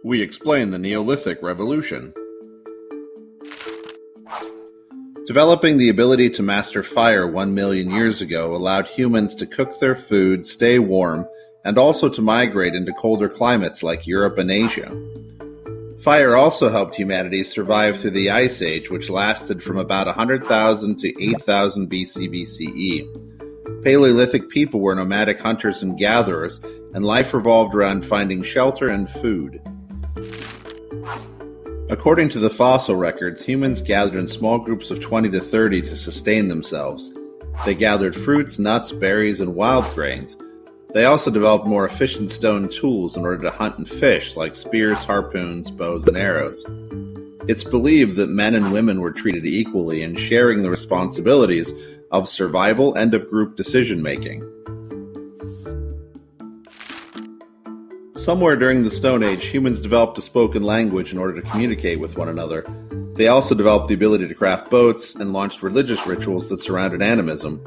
We explain the Neolithic Revolution. Developing the ability to master fire 1 million years ago allowed humans to cook their food, stay warm, and also to migrate into colder climates like Europe and Asia. Fire also helped humanity survive through the Ice Age, which lasted from about 100,000 to 8,000 BC BCE. Paleolithic people were nomadic hunters and gatherers, and life revolved around finding shelter and food. According to the fossil records, humans gathered in small groups of 20 to 30 to sustain themselves. They gathered fruits, nuts, berries, and wild grains. They also developed more efficient stone tools in order to hunt and fish, like spears, harpoons, bows, and arrows. It's believed that men and women were treated equally in sharing the responsibilities of survival and of group decision-making. Somewhere during the Stone Age, humans developed a spoken language in order to communicate with one another. They also developed the ability to craft boats and launched religious rituals that surrounded animism.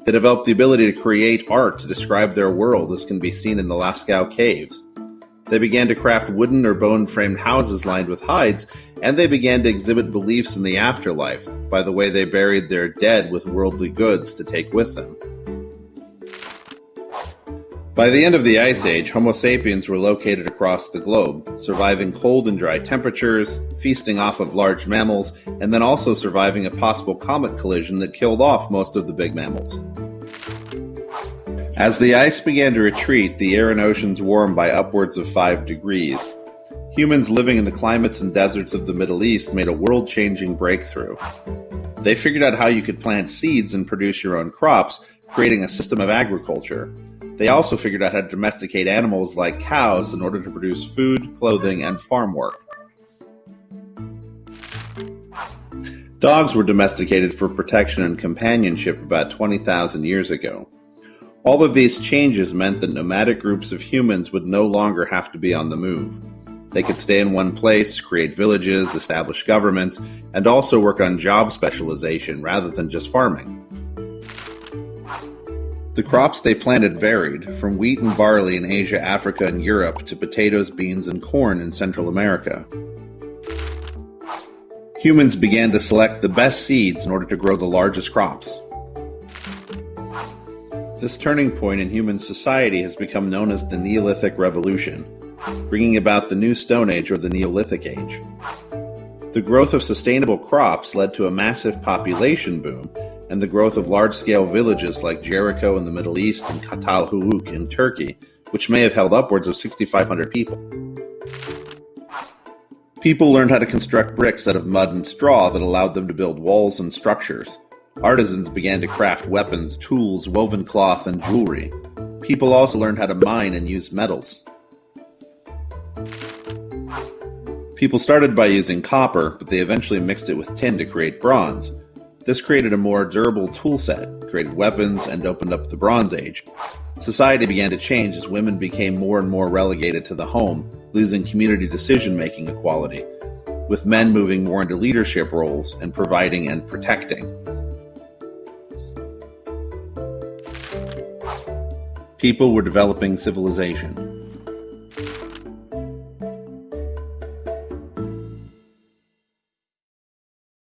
They developed the ability to create art to describe their world, as can be seen in the Lascaux caves. They began to craft wooden or bone-framed houses lined with hides, and they began to exhibit beliefs in the afterlife by the way they buried their dead with worldly goods to take with them. By the end of the Ice Age, Homo sapiens were located across the globe, surviving cold and dry temperatures, feasting off of large mammals, and then also surviving a possible comet collision that killed off most of the big mammals. As the ice began to retreat, the air and oceans warmed by upwards of 5 degrees. Humans living in the climates and deserts of the Middle East made a world-changing breakthrough. They figured out how you could plant seeds and produce your own crops, creating a system of agriculture. They also figured out how to domesticate animals like cows in order to produce food, clothing, and farm work. Dogs were domesticated for protection and companionship about 20,000 years ago. All of these changes meant that nomadic groups of humans would no longer have to be on the move. They could stay in one place, create villages, establish governments, and also work on job specialization rather than just farming. The crops they planted varied, from wheat and barley in Asia, Africa, and Europe to potatoes, beans, and corn in Central America. Humans began to select the best seeds in order to grow the largest crops. This turning point in human society has become known as the Neolithic Revolution, bringing about the New Stone Age or the Neolithic Age. The growth of sustainable crops led to a massive population boom, and the growth of large-scale villages like Jericho in the Middle East and Catalhuyuk in Turkey, which may have held upwards of 6,500 people. People learned how to construct bricks out of mud and straw that allowed them to build walls and structures. Artisans began to craft weapons, tools, woven cloth, and jewelry. People also learned how to mine and use metals. People started by using copper, but they eventually mixed it with tin to create bronze. This created a more durable tool set, created weapons, and opened up the Bronze Age. Society began to change as women became more and more relegated to the home, losing community decision-making equality, with men moving more into leadership roles and providing and protecting. People were developing civilization.